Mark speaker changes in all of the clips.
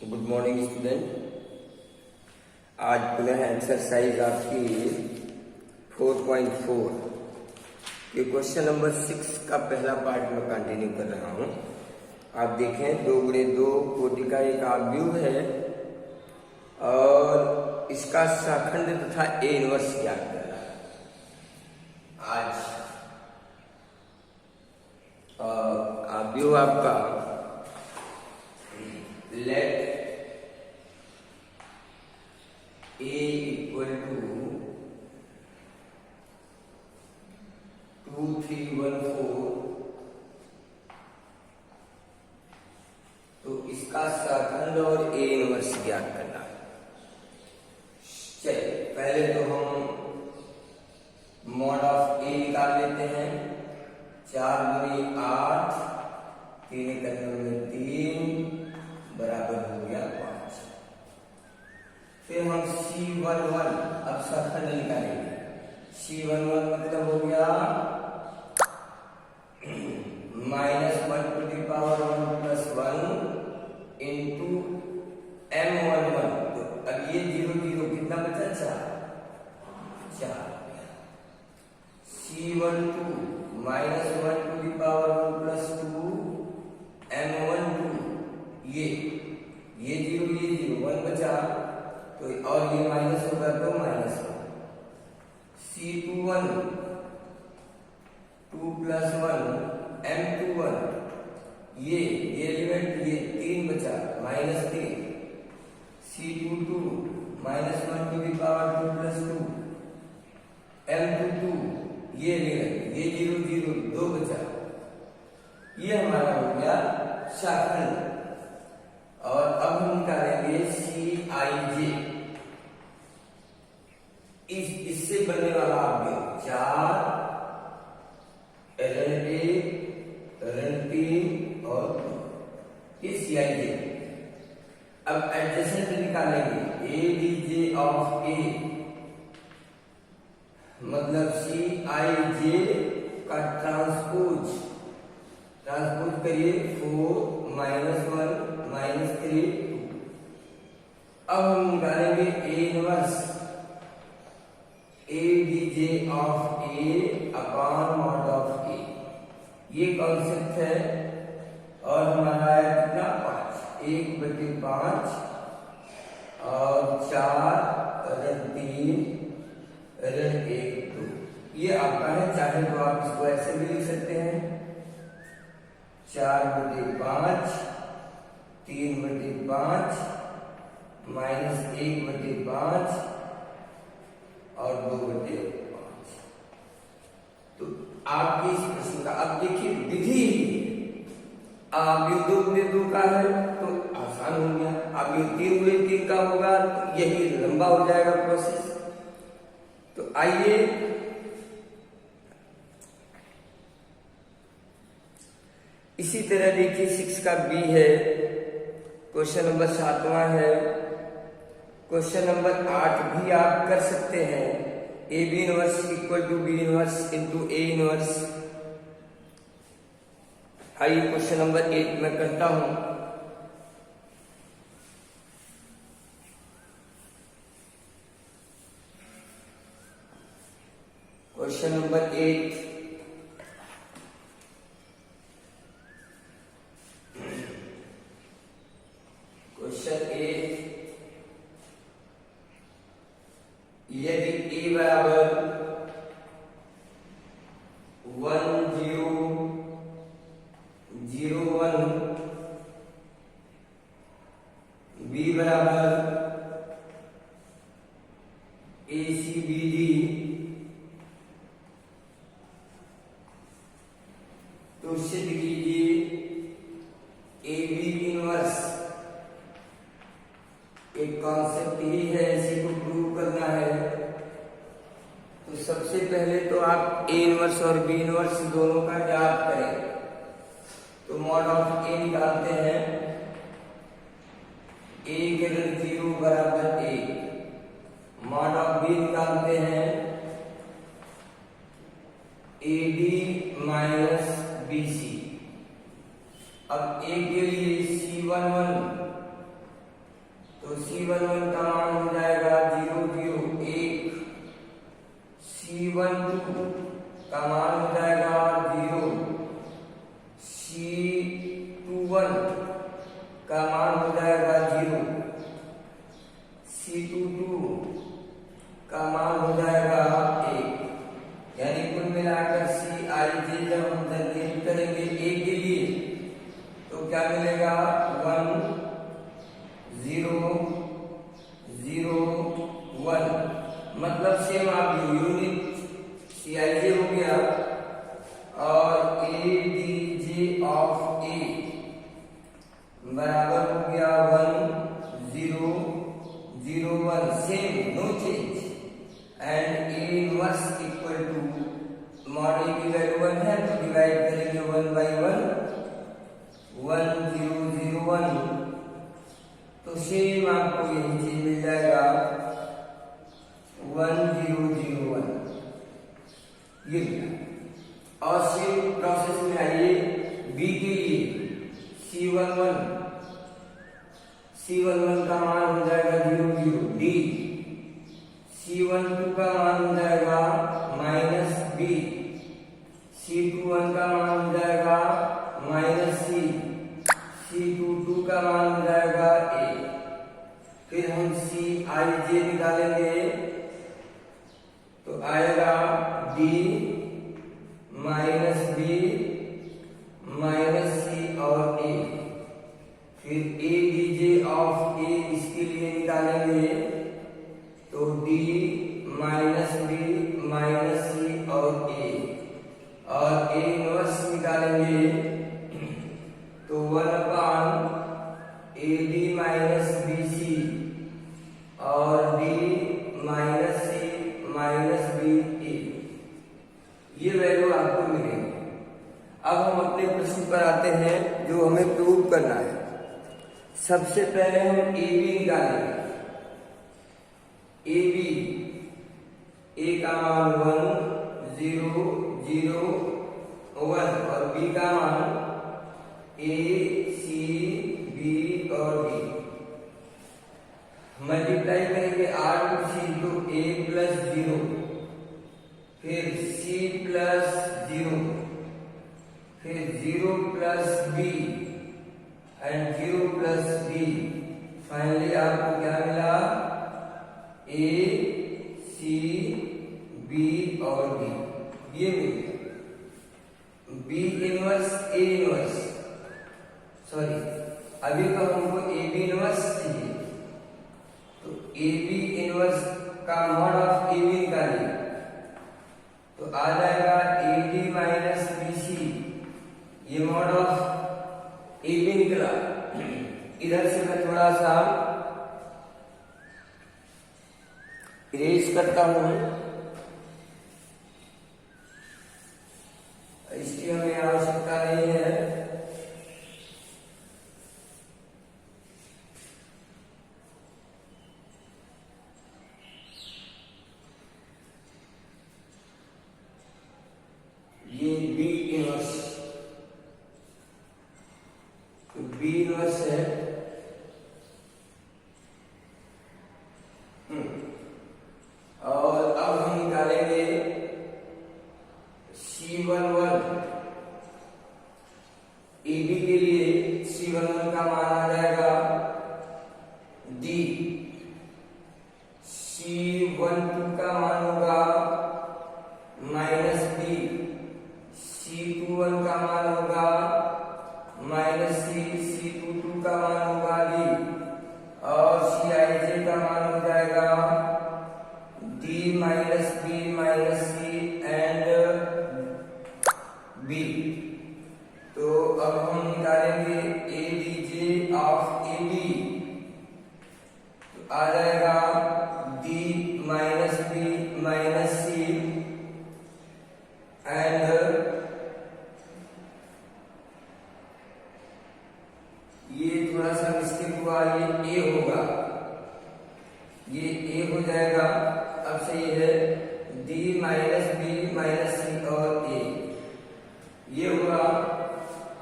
Speaker 1: Good morning student. आज पुनः exercise आपकी 4.4 के क्वेश्चन नंबर 6 का पहला पार्ट में कंटिन्यू कर रहा हूं। आप देखें 2x2 कोटि का एक आव्यूह है और इसका शाखंड तथा ए इनवर्स ज्ञात करना है। आज आव्यूह आपका लेट A equal to 2, 3, 1, 4, तो इसका शाखंड और ए इनवर्स ज्ञात करना है। चलिए पहले तो हम मॉड ऑफ ए निकाल लेते हैं। 4 दूनी 8, 3 में 3 बराबर हो गया 5। फिर हम C11 अब शाखंड निकालेंगे। C11 मतलब हो गया -1 to the power 1 plus 1 into M11। तो अब ये 0 0 कितना बचा? 4। C12 -1 to the power 1 plus 2 M12 ये 0 1 बचा, तो और ये माइनस होगा तो -1। C21 2 प्लस 1 M21 ये एलिमेंट ये 3 बचा -3। C22 -1 to the power 2 plus 2 M22 ये एलिमेंट ये 0 2 बचा। ये हमारा हो गया शाखंड। और अब हम निकालेंगे Cij। इससे बनने वाला आव्यूह 4 ln1 ln3 और 2 ये Cij। अब एडजेसेंट निकालेंगे Adj ऑफ A, मतलब Cij का ट्रांसपोज करिए 4 -1 -3 2। अब हम निकालेंगे A inverse Adj of A upon mod of A। ये कॉन्सेप्ट है और हमारा है कितना 5 1/5 और 4 3 1 2। ये आपका है, चाहे तो आप इसको ऐसे भी लिख सकते हैं 4/5 3/5 -1/5 और 2/5। तो आपकी इस प्रश्न का अब देखिए विधि आव्यूह 2 का है तो आसान हो गया। आव्यूह 3 का होगा तो यही लंबा हो जाएगा प्रोसेस। तो आइए इसी तरह देखिए 6 का बी है। क्वेश्चन नंबर 7वां है। क्वेश्चन नंबर 8 भी आप कर सकते हैं। A B inverse equal to B inverse into A inverse. आइए क्वेश्चन नंबर 8 में करता हूं। क्वेश्चन नंबर 8 यदि a बराबर 1 0 0 1 b बराबर ACBD, तो सिद्ध कीजिए AB इनवर्स। एक कॉन्सेप्ट ही है, इसी को प्रूव करना है। तो सबसे पहले तो आप ए इनवर्स और बी इनवर्स दोनों का ज्ञात करें। तो मॉड ऑफ ए निकालते हैं। a > 0 बराबर a। मॉड ऑफ बी निकालते हैं AD माइनस BC। अब a के लिए C11 C11 का मान हो जाएगा 0 0 1, C12 का मान हो जाएगा 0, C21 का मान हो जाएगा 0, C22 का मान हो जाएगा 1। यानी कुल मिलाकर Cij जब हम तर्कीब करेंगे A के लिए तो क्या मिलेगा 1 0 0 1, मतलब सेम आप यूनिट Cij हो गया और Adj ऑफ A बराबर हो गया 1 0 0 1, same no change, and A inverse equal to mod A की वैल्यू 1 है तो डिवाइड करेंगे 1 by 1 1 0 0 1, तो सेम आपको यही चीज मिल जाएगा 1 0 0 1 ये मिला। और सेम प्रोसेस में आइए बी के लिए C11 का मान हो जाएगा 0 0 D, C12 का मान हो जाएगा माइनस B, C21 का मान हो जाएगा माइनस C, C22 का मान हो जाएगा A। फिर हम Cij निकालेंगे तो आएगा D minus B minus C और A। फिर Adj ऑफ A इसके लिए निकालेंगे तो D minus B minus C और A, और A इनवर्स निकालेंगे तो 1 AD माइनस BC और D minus C minus BA, ये वैल्यू आपको मिलेंगे। अब हम अपने प्रश्न पर आते हैं जो हमें प्रूव करना है। सबसे पहले हम AB निकालेंगे। AB A का मान 1 0 0 1 और B का मान A C B और D, मल्टीप्लाई करेंगे R टू C तो A प्लस 0, फिर C प्लस 0, फिर 0 plus B and 0 plus B, finally आपको क्या मिला A C B और D, ये मिला। B inverse A inverse, sorry अभी तो हमको AB इनवर्स चाहिए, तो AB इनवर्स का मॉड ऑफ AB निकालिए तो आ जाएगा AD माइनस BC, ये मॉड ऑफ AB निकला। इधर से मैं थोड़ा सा इरेज करता हूं, इसकी हमें आवश्यकता नहीं है। ये B इनवर्स, तो B इनवर्स है और अब हम निकालेंगे C11 AB के लिए। C11 का मान आ जाएगा D, C12 का मान होगा माइनस B, C21 का मान होगा माइनस C, C22 का मान होगा D और Cij का मान हो जाएगा D minus B minus C and B। तो अब हम निकालेंगे Adj ऑफ AB, तो आ जाएगा D minus B minus C and ये थोड़ा सा मिस्टेक हुआ, ये A होगा, ये A हो जाएगा। अब सही है D minus B minus C और A, ये हुआ।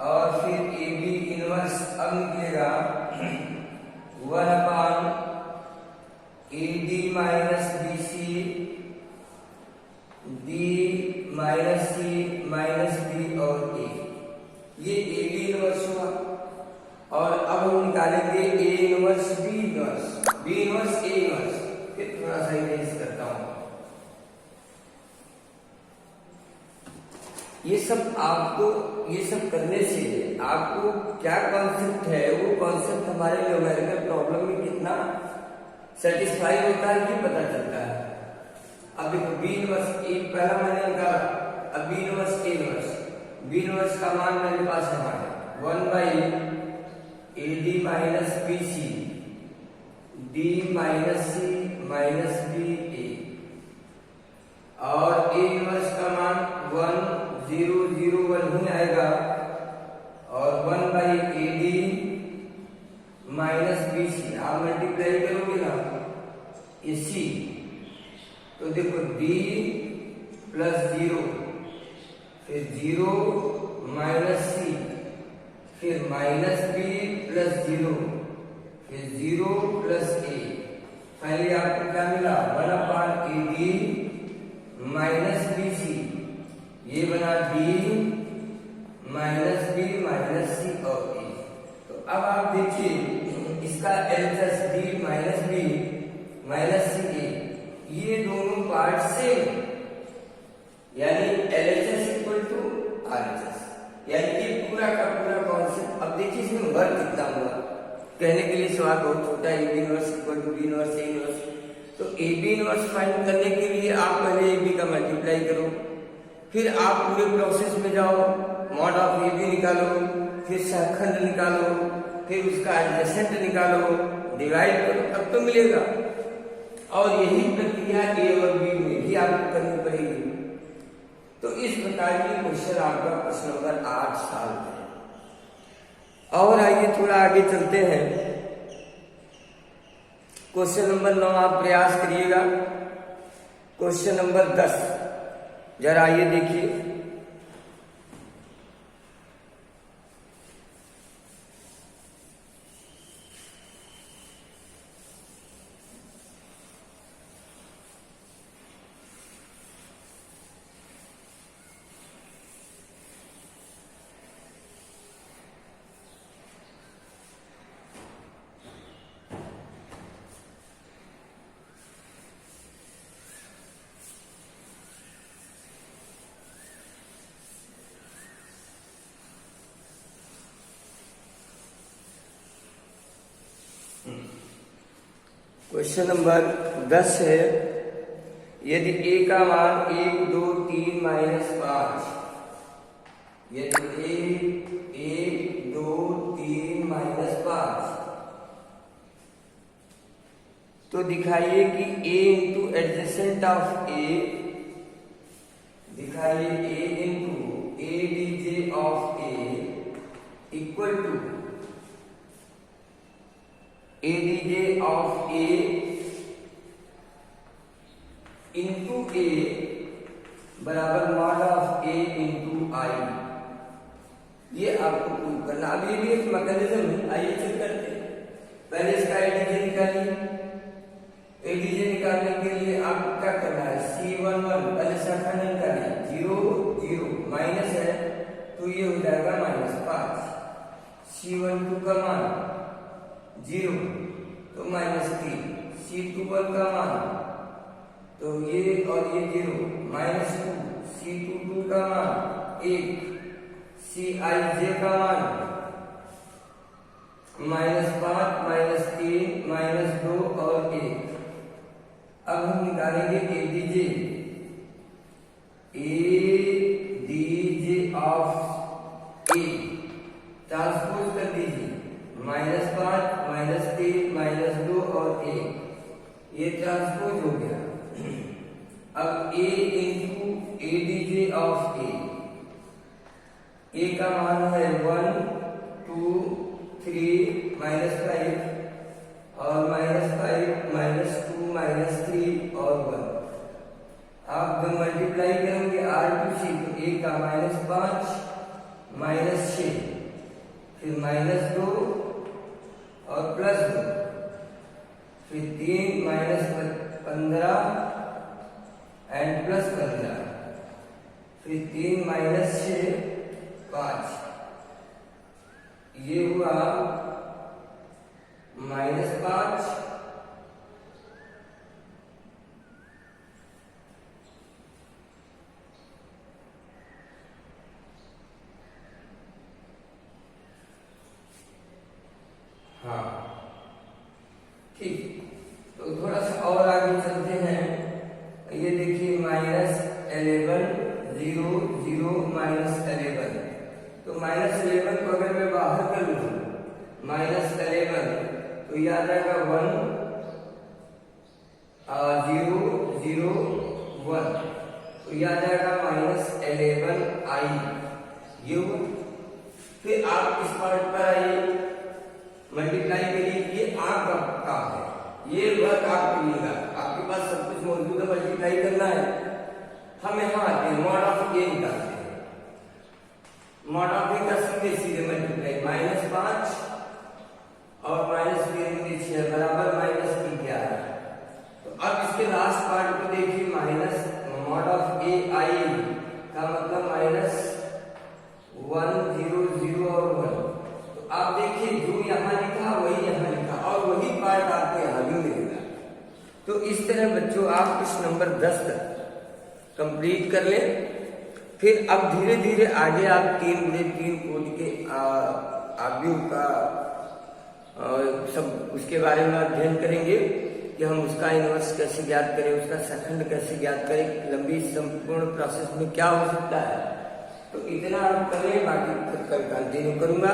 Speaker 1: और फिर AB इनवर्स अब निकलेगा 1 निकालेंगे A inverse B inverse, B inverse A inverse. फिर थोड़ा सा इरेज करता हूं। ये सब करने से आपको क्या कॉन्सेप्ट है, वो कॉन्सेप्ट हमारे न्यूमेरिकल प्रॉब्लम में कितना सेटिस्फाई होता है ये पता चलता है। अब देखो बी इनवर्स ए पहला मैंने निकाला, अब B inverse A inverse, B inverse का मान मेरे पास है 1 by A D minus B C D minus C minus B A, और ए इनवर्स का मान 1 0 0 1 ही आएगा, और 1 by A D minus B C. आप मल्टीप्लाई करोगे ना ये सी, तो देखो डी प्लस 0, फिर 0 माइनस सी, फिर माइनस बी प्लस 0, फिर 0 प्लस ए। फाइनली आपको क्या मिला 1 upon A D minus B C, ये बना D minus B minus C और ए। तो अब आप देखिए इसका LHS D minus B minus C A, ये दोनों पार्ट सेम, यानी एलएचएस इक्वल टू आरएचएस, यानी कि पूरा का पूरा कॉन्सेप्ट। अब देखिए इसमें वर्क कितना हुआ। कहने के लिए सवाल बहुत छोटा है, A B inverse equal to B inverse A inverse. तो ए बी इनवर्स फाइंड करने के लिए आप पहले ए बी का मल्टीप्लाई करो, फिर आप पूरे प्रोसेस में जाओ, मॉड ऑफ ए बी निकालो, फिर सहखंड निकालो, फिर उसका एडजेसेंट निकालो, डिवाइड करो, तब तो मिलेगा। और यही प्रक्रिया ए और बी में भी आपको करनी पड़ेगी। तो इस प्रकार की क्वेश्चन आपका प्रश्न नंबर 8 साल है। और आइए थोड़ा आगे चलते हैं। क्वेश्चन नंबर 9 आप प्रयास करिएगा। क्वेश्चन नंबर 10 जरा आइए देखिए। क्वेश्चन नंबर 10 है, यदि a का मान 1 2 3 माइनस 5, यदि a 1 2 3 माइनस 5, तो दिखाइए कि a into adjacent of a, दिखाइए a into A D J of a equal to A D J of A into A बराबर mod of A into I. ये आपको प्रूव करना। अब ये भी एक मैकेनिज्म है, आइए चेक करते हैं। पहले इसका एडीजे निकालिए। एडीजे निकालने के लिए आपको क्या करना है, C11 पहले शाखा निकालिए, 0 0 माइनस है तो ये हो जाएगा -5। C12 का मान 0 तो -3, C21 का मान तो ये और ये 0 -2, C22 का मान 1, Cij का मान -5 -3 -2 और 1। अब हम निकालेंगे ADJ, ADJ of A transpose कर दीजिए, -5 -3 -2 और 1, ये ट्रांसपोज हो गया। अब a इंटू एडीजे ऑफ ए का मान है 1 2 3 -5 और -5 -2 -3 और 1। आप जब मल्टीप्लाई करेंगे r टू c तो a का -5 -6 फिर -2 और +2 फिर 3 -15 एंड +15 फिर 3 -6 5, ये हुआ -5 हाँ ठीक। तो थोड़ा सा और आगे चलते हैं। ये देखिए -11 0 0 -11, तो -11 को अगर मैं बाहर कर लूं -11 तो ये आ जाएगा 1 0 0 1, तो ये आ जाएगा -11i ये। फिर आप इस पार्ट पर आइए, मल्टीप्लाई करिए। ये आपका काम है, ये वर्क आप करिएगा, आपके पास सब कुछ मौजूद है, मल्टीप्लाई करना है। हम यहाँ आते हैं, मॉड ऑफ ए निकालते हैं। मॉड ऑफ ए का सीधे मल्टीप्लाई, -5 और -6 बराबर -11। तो अब इसके लास्ट पार्ट को देखिए, मॉड ऑफ ए आई का मतलब -1 0 0 और 1। तो आप देखिए जो यहाँ लिखा वही यहाँ लिखा और वही पार्ट आपको यहाँ भी मिलेगा। तो इस तरह बच्चों आप कुछ नंबर 10 तक कंप्लीट कर लें। फिर अब धीरे धीरे आगे आप 3 गुणे 3 कोटि के आव्यूह का सब उसके बारे में अध्ययन करेंगे कि हम उसका इनवर्स कैसे ज्ञात करें, उसका सेकंड कैसे ज्ञात करें, लंबी संपूर्ण प्रोसेस में क्या हो सकता है। तो इतना आप करें, बाकी फिर कल कंटिन्यू करूंगा।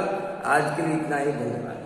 Speaker 1: आज के लिए इतना ही, धन्यवाद।